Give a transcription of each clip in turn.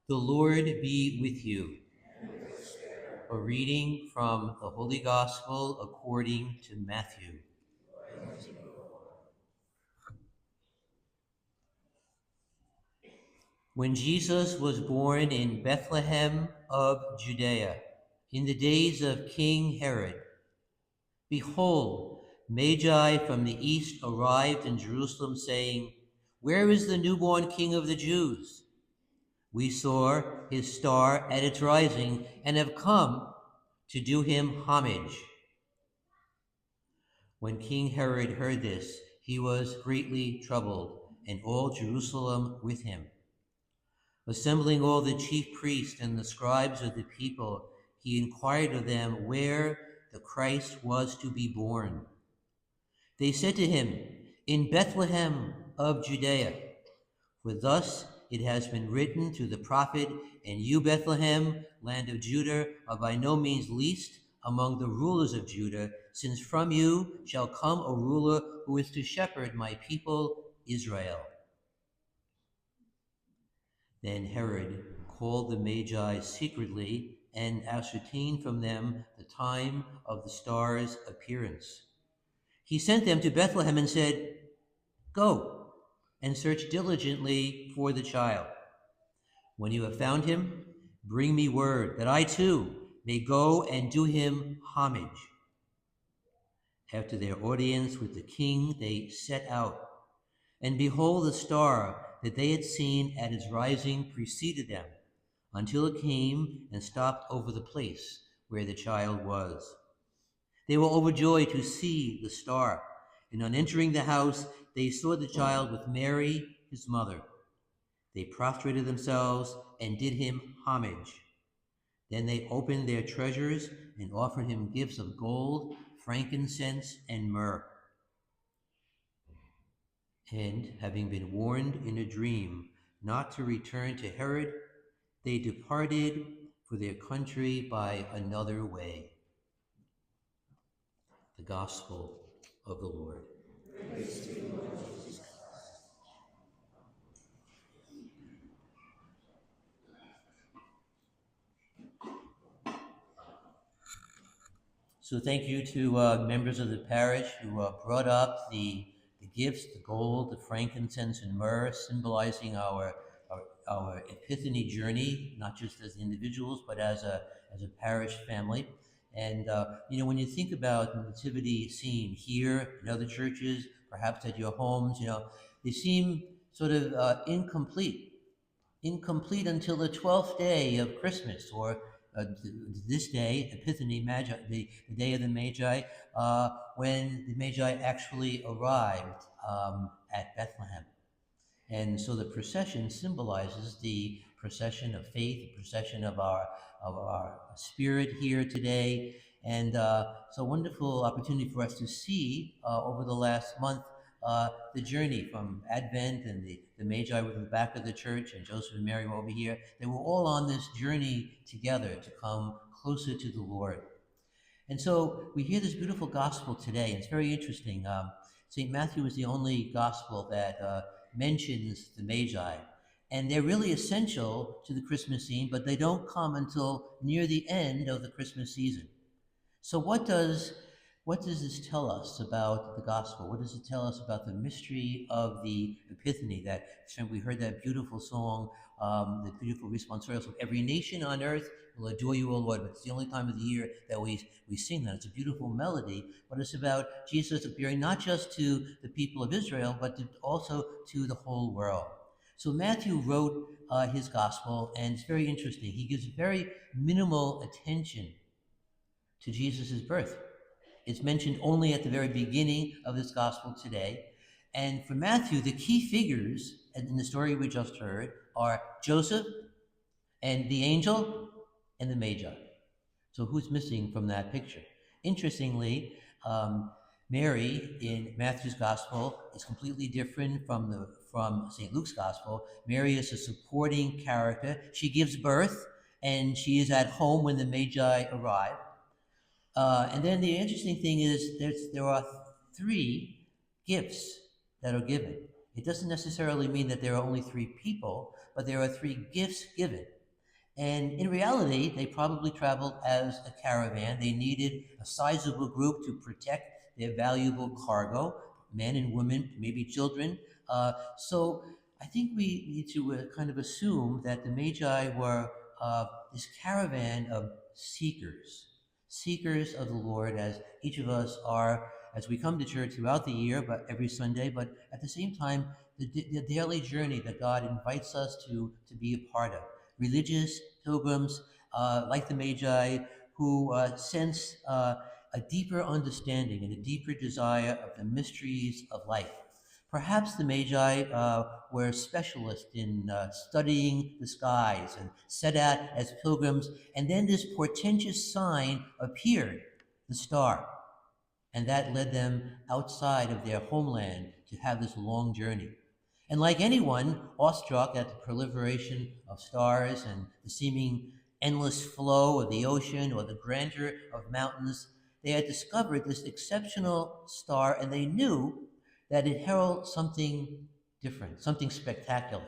The Lord be with you. A reading from the Holy Gospel according to Matthew. When Jesus was born in Bethlehem of Judea, in the days of King Herod, behold, magi from the east arrived in Jerusalem, saying, "Where is the newborn King of the Jews? We saw his star at its rising and have come to do him homage." When King Herod heard this, he was greatly troubled, and all Jerusalem with him. Assembling all the chief priests and the scribes of the people, he inquired of them where the Christ was to be born. They said to him, "In Bethlehem of Judea, for thus it has been written through the prophet, and you, Bethlehem, land of Judah, are by no means least among the rulers of Judah, since from you shall come a ruler who is to shepherd my people Israel." Then Herod called the magi secretly and ascertained from them the time of the star's appearance. He sent them to Bethlehem and said, "Go and search diligently for the child. When you have found him, bring me word that I too may go and do him homage." After their audience with the king, they set out. And behold, the star that they had seen at its rising preceded them, until it came and stopped over the place where the child was. They were overjoyed to see the star, and on entering the house, they saw the child with Mary, his mother. They prostrated themselves and did him homage. Then they opened their treasures and offered him gifts of gold, frankincense, and myrrh. And having been warned in a dream not to return to Herod, they departed for their country by another way. The Gospel of the Lord. Praise to you, Lord Jesus. So thank you to members of the parish who brought up the gifts, the gold, the frankincense, and myrrh, symbolizing our Epiphany journey, not just as individuals, but as a parish family. And when you think about the nativity scene here in other churches, perhaps at your homes, they seem sort of incomplete until the 12th day of Christmas, or this day, Epiphany, Magi, the day of the Magi, when the Magi actually arrived at Bethlehem. And so the procession symbolizes the procession of faith, the procession of our spirit here today. And it's a wonderful opportunity for us to see over the last month the journey from Advent, and the Magi were in the back of the church, and Joseph and Mary were over here. They were all on this journey together to come closer to the Lord. And so we hear this beautiful gospel today. It's very interesting. St. Matthew is the only gospel that mentions the Magi. And they're really essential to the Christmas scene, but they don't come until near the end of the Christmas season. So what does this tell us about the gospel? What does it tell us about the mystery of the Epiphany? That we heard that beautiful song, the beautiful responsorial song, "Every nation on earth will adore you, O Lord." But it's the only time of the year that we sing that. It's a beautiful melody, but it's about Jesus appearing not just to the people of Israel, but also to the whole world. So Matthew wrote his gospel, and it's very interesting. He gives very minimal attention to Jesus' birth. It's mentioned only at the very beginning of this gospel today. And for Matthew, the key figures in the story we just heard are Joseph and the angel and the Magi. So who's missing from that picture? Interestingly, Mary in Matthew's gospel is completely different from St. Luke's gospel. Mary is a supporting character. She gives birth, and she is at home when the Magi arrive. And then the interesting thing is there are 3 gifts that are given. It doesn't necessarily mean that there are only 3 people, but there are three gifts given. And in reality, they probably traveled as a caravan. They needed a sizable group to protect their valuable cargo, men and women, maybe children. So I think we need to kind of assume that the Magi were this caravan of seekers, seekers of the Lord, as each of us are as we come to church throughout the year, but every Sunday, but at the same time, the daily journey that God invites us to be a part of. Religious pilgrims like the Magi who sense a deeper understanding and a deeper desire of the mysteries of life. Perhaps the Magi were specialists in studying the skies and set out as pilgrims, and then this portentous sign appeared, the star, and that led them outside of their homeland to have this long journey. And like anyone, awestruck at the proliferation of stars and the seeming endless flow of the ocean or the grandeur of mountains, they had discovered this exceptional star, and they knew that it heralded something different, something spectacular.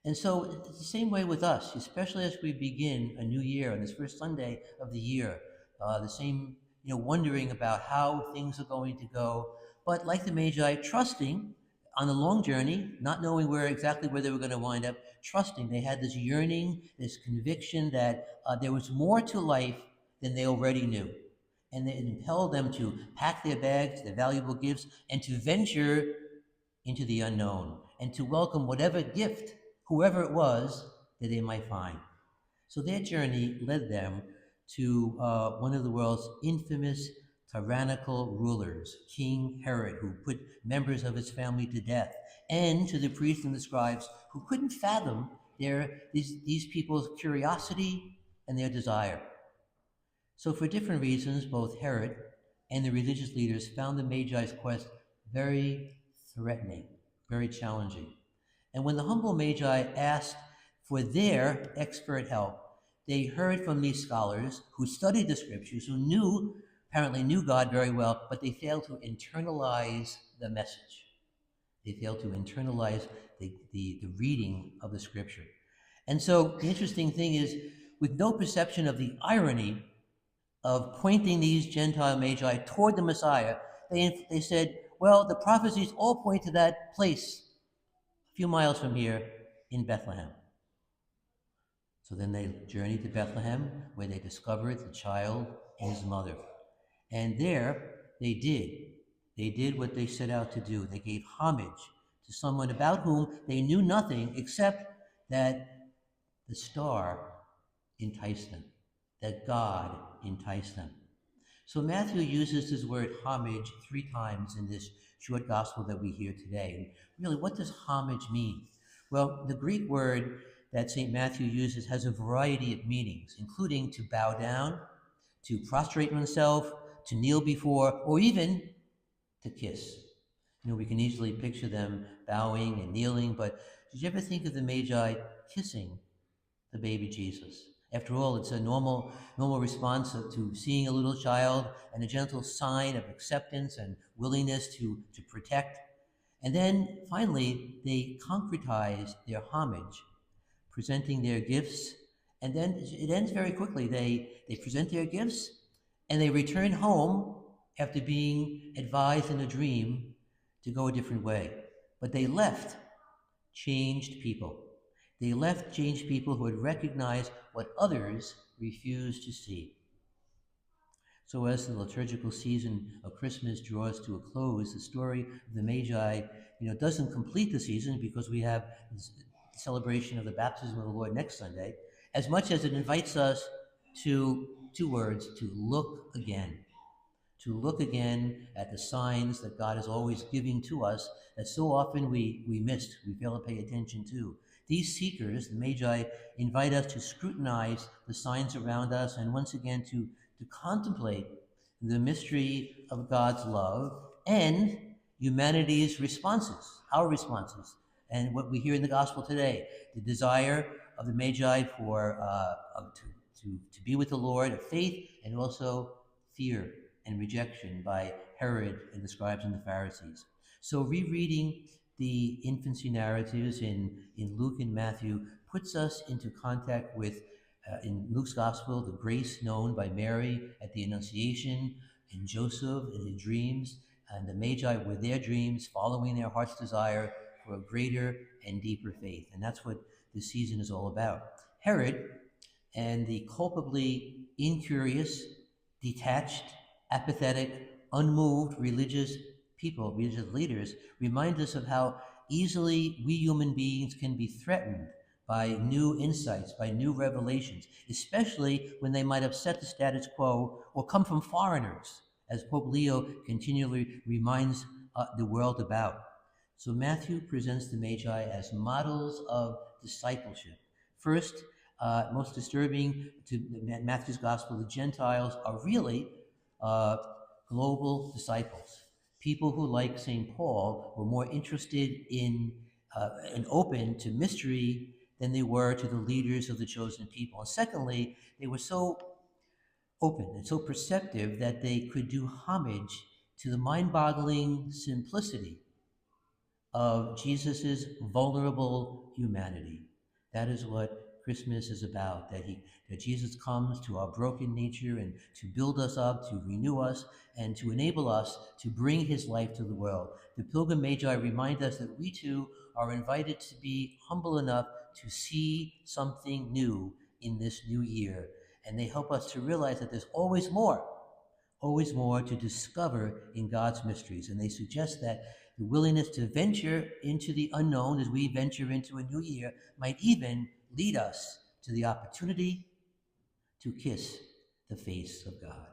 And so it's the same way with us, especially as we begin a new year on this first Sunday of the year. The same, wondering about how things are going to go. But like the Magi, trusting on the long journey, not knowing exactly where they were going to wind up, trusting. They had this yearning, this conviction that there was more to life than they already knew. And it impelled them to pack their bags, their valuable gifts, and to venture into the unknown and to welcome whatever gift, whoever it was, that they might find. So their journey led them to one of the world's infamous tyrannical rulers, King Herod, who put members of his family to death, and to the priests and the scribes who couldn't fathom these people's curiosity and their desire. So for different reasons, both Herod and the religious leaders found the Magi's quest very threatening, very challenging. And when the humble Magi asked for their expert help, they heard from these scholars who studied the scriptures, who apparently knew God very well, but they failed to internalize the message. They failed to internalize the reading of the scripture. And so the interesting thing is, with no perception of the irony of pointing these Gentile Magi toward the Messiah, they said, well, the prophecies all point to that place a few miles from here in Bethlehem. So then they journeyed to Bethlehem, where they discovered the child and his mother. And there they did what they set out to do. They gave homage to someone about whom they knew nothing except that the star enticed them, that God enticed them. So Matthew uses this word homage 3 times in this short gospel that we hear today. And really, what does homage mean? Well, the Greek word that St. Matthew uses has a variety of meanings, including to bow down, to prostrate oneself, to kneel before, or even to kiss. We can easily picture them bowing and kneeling, but did you ever think of the Magi kissing the baby Jesus? After all, it's a normal response to seeing a little child, and a gentle sign of acceptance and willingness to protect. And then finally, they concretize their homage, presenting their gifts. And then it ends very quickly. They present their gifts and they return home after being advised in a dream to go a different way. But they left changed people. They left changed people who had recognized what others refused to see. So as the liturgical season of Christmas draws to a close, the story of the Magi, doesn't complete the season, because we have the celebration of the baptism of the Lord next Sunday, as much as it invites us to 2 words, to look again. To look again at the signs that God is always giving to us that so often we missed, we fail to pay attention to. These seekers, the Magi, invite us to scrutinize the signs around us and once again to contemplate the mystery of God's love and humanity's responses, our responses, and what we hear in the gospel today, the desire of the Magi for to be with the Lord, of faith, and also fear and rejection by Herod and the scribes and the Pharisees. So rereading the infancy narratives in Luke and Matthew puts us into contact with, in Luke's gospel, the grace known by Mary at the Annunciation, and Joseph in his dreams, and the Magi with their dreams, following their heart's desire for a greater and deeper faith. And that's what this season is all about. Herod and the culpably incurious, detached, apathetic, unmoved religious people, religious leaders, remind us of how easily we human beings can be threatened by new insights, by new revelations, especially when they might upset the status quo or come from foreigners, as Pope Leo continually reminds the world about. So Matthew presents the Magi as models of discipleship. First, most disturbing to Matthew's gospel, the Gentiles are really uh, global disciples. People who, like St. Paul, were more interested in and open to mystery than they were to the leaders of the chosen people. And secondly, they were so open and so perceptive that they could do homage to the mind-boggling simplicity of Jesus's vulnerable humanity. That is what Christmas is about, that Jesus comes to our broken nature and to build us up, to renew us, and to enable us to bring his life to the world. The Pilgrim Magi remind us that we too are invited to be humble enough to see something new in this new year. And they help us to realize that there's always more to discover in God's mysteries. And they suggest that the willingness to venture into the unknown as we venture into a new year might even lead us to the opportunity to kiss the face of God.